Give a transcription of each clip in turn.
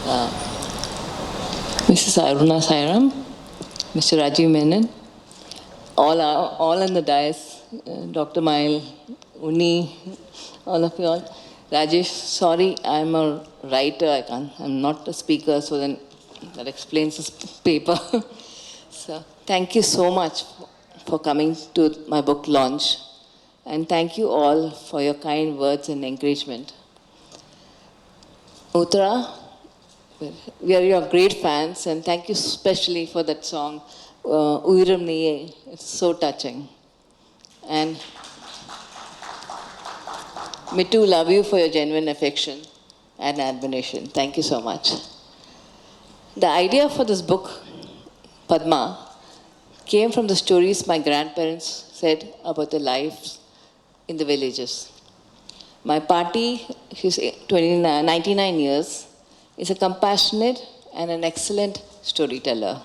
uh, Mrs. Aruna Sairam, Mr. Rajiv Menon, all in the dais, Dr. Mail, Uni, all of you all. Rajesh, sorry, I'm a writer, I'm not a speaker, so then that explains this paper. So thank you so much for coming to my book launch. And thank you all for your kind words and encouragement. Auther, we are your great fans, and thank you especially for that song, Uiram Niye. It's so touching. And me too love you for your genuine affection and admiration. Thank you so much. The idea for this book, Padma, came from the stories my grandparents said about their lives in the villages. My party, she's 99 years, is a compassionate and an excellent storyteller.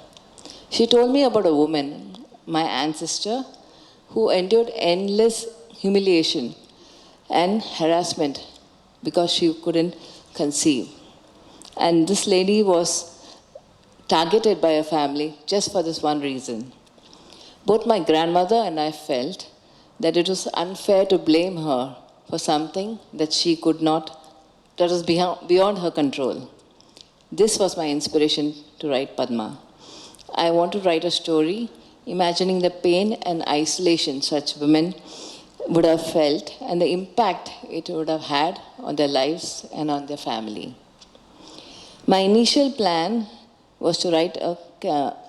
She told me about a woman, my ancestor, who endured endless humiliation and harassment because she couldn't conceive. And this lady was targeted by a family just for this one reason. Both my grandmother and I felt that it was unfair to blame her for something that she could not, that was beyond her control. This was my inspiration to write Padma. I want to write a story imagining the pain and isolation such women would have felt and the impact it would have had on their lives and on their family. My initial plan was to write a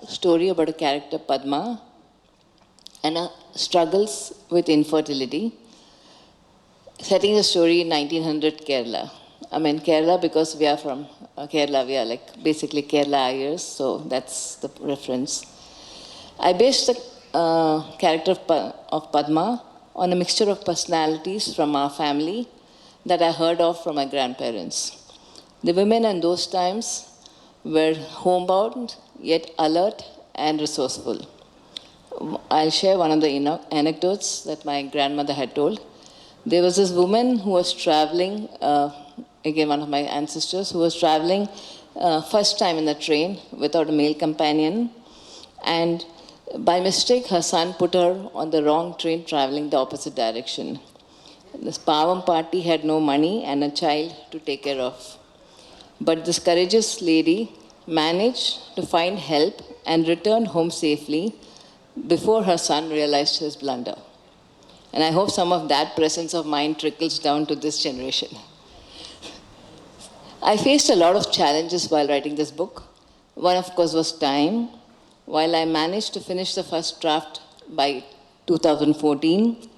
story about a character, Padma, and her struggles with infertility, setting the story in 1900 Kerala. I mean Kerala because we are from Kerala, we are like basically Kerala Ayers, so that's the reference. I based the character of Padma on a mixture of personalities from our family that I heard of from my grandparents. The women in those times were homebound, yet alert and resourceful. I'll share one of the anecdotes that my grandmother had told. There was this woman who was traveling, again one of my ancestors, who was traveling first time in the train without a male companion, and by mistake her son put her on the wrong train traveling the opposite direction. This Pavam party had no money and a child to take care of. But this courageous lady managed to find help and returned home safely before her son realized his blunder. And I hope some of that presence of mind trickles down to this generation. I faced a lot of challenges while writing this book. One, of course, was time. While I managed to finish the first draft by 2014,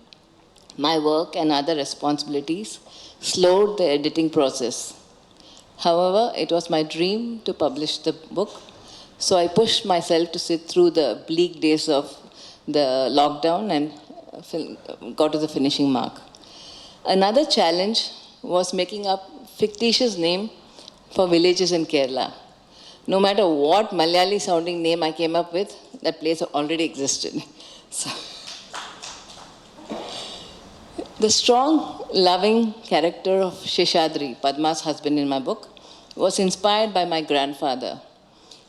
my work and other responsibilities slowed the editing process. However, it was my dream to publish the book, so I pushed myself to sit through the bleak days of the lockdown and got to the finishing mark. Another challenge was making up fictitious name for villages in Kerala. No matter what Malayali sounding name I came up with, that place already existed. So, the strong, loving character of Sheshadri, Padma's husband in my book, was inspired by my grandfather.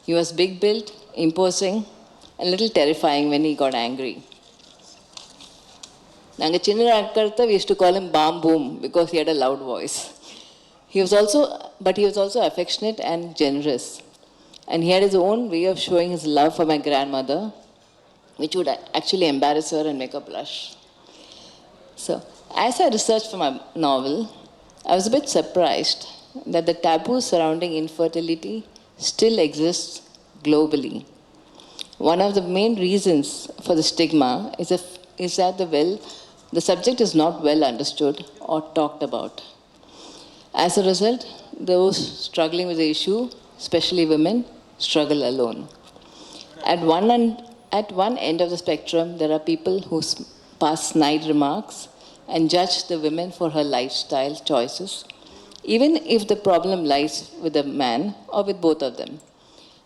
He was big-built, imposing, and a little terrifying when he got angry. We used to call him Bam Boom because he had a loud voice. He was also affectionate and generous. And he had his own way of showing his love for my grandmother, which would actually embarrass her and make her blush. So, as I researched for my novel, I was a bit surprised that the taboo surrounding infertility still exists globally. One of the main reasons for the stigma is that the subject is not well understood or talked about. As a result, those struggling with the issue, especially women, struggle alone. At one end of the spectrum, there are people who pass snide remarks and judge the women for her lifestyle choices, even if the problem lies with the man or with both of them.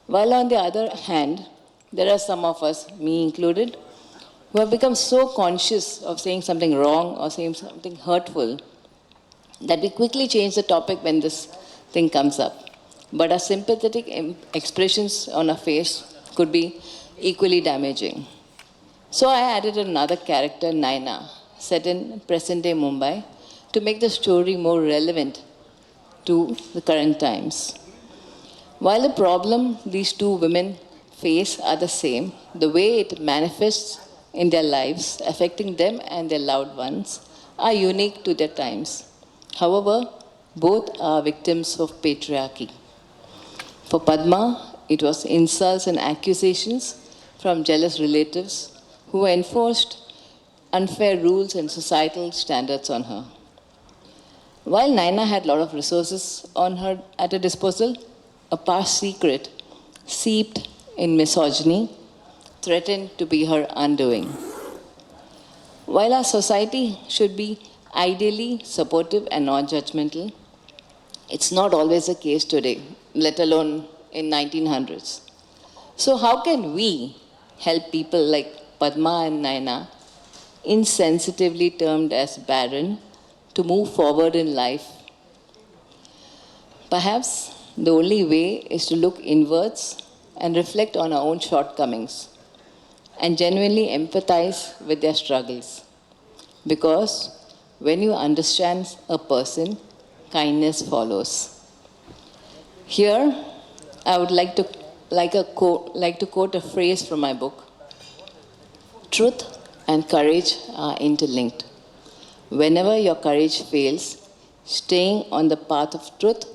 While on the other hand, there are some of us, me included, who have become so conscious of saying something wrong or saying something hurtful that we quickly change the topic when this thing comes up. but our sympathetic expressions on our face could be equally damaging. So I added another character, Naina, set in present-day Mumbai, to make the story more relevant to the current times. While the problem these two women face are the same, the way it manifests in their lives, affecting them and their loved ones, are unique to their times. However, both are victims of patriarchy. For Padma, it was insults and accusations from jealous relatives who enforced unfair rules and societal standards on her. While Naina had a lot of resources at her disposal, a past secret seeped in misogyny threatened to be her undoing. While our society should be ideally supportive and non-judgmental, it's not always the case today, let alone in 1900s. So how can we help people like Padma and Naina, insensitively termed as barren, to move forward in life? Perhaps the only way is to look inwards and reflect on our own shortcomings and genuinely empathize with their struggles. Because when you understand a person, kindness follows. Here, I would like to quote a phrase from my book. Truth and courage are interlinked. Whenever your courage fails, staying on the path of truth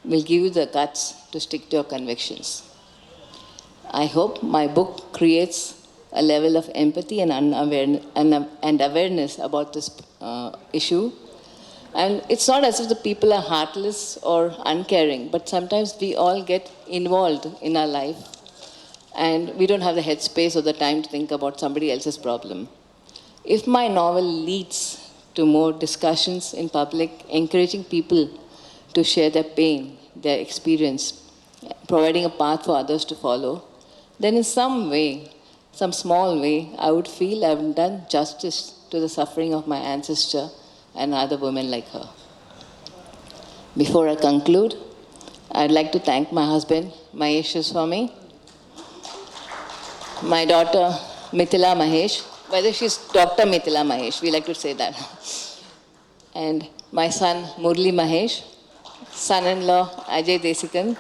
will give you the guts to stick to your convictions. I hope my book creates a level of empathy and awareness about this issue. And it's not as if the people are heartless or uncaring, but sometimes we all get involved in our life and we don't have the headspace or the time to think about somebody else's problem. If my novel leads to more discussions in public, encouraging people to share their pain, their experience, providing a path for others to follow, then in some way, some small way, I would feel I've done justice to the suffering of my ancestor and other women like her. Before I conclude, I'd like to thank my husband, Mahesh Swami, my daughter, MalaMahesh. Whether she's Dr. MalaMahesh, we like to say that. And my son, MalaMahesh, son-in-law, Ajay Desikan.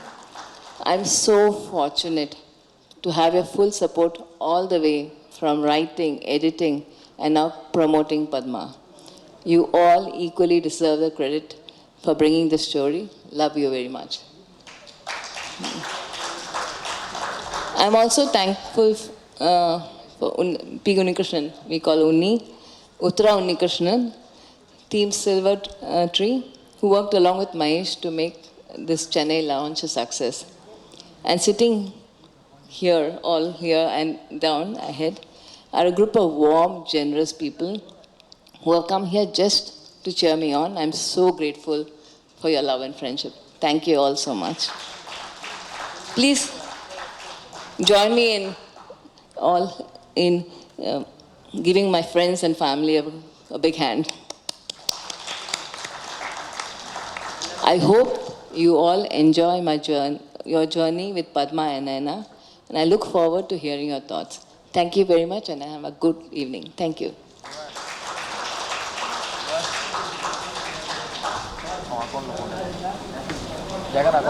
I'm so fortunate to have your full support all the way from writing, editing, and now promoting Padma. You all equally deserve the credit for bringing the story. Love you very much. I'm also thankful for P. Unnikrishnan, we call Unni, Uttara Unnikrishnan, Team Silver Tree, who worked along with Mahesh to make this Chennai launch a success. And sitting here, all here and down ahead, are a group of warm, generous people who have come here just to cheer me on. I'm so grateful for your love and friendship. Thank you all so much. Please join me in giving my friends and family a big hand. I hope you all enjoy your journey with Padma and Naina, and I look forward to hearing your thoughts. Thank you very much, and have a good evening. Thank you. জায়গাটা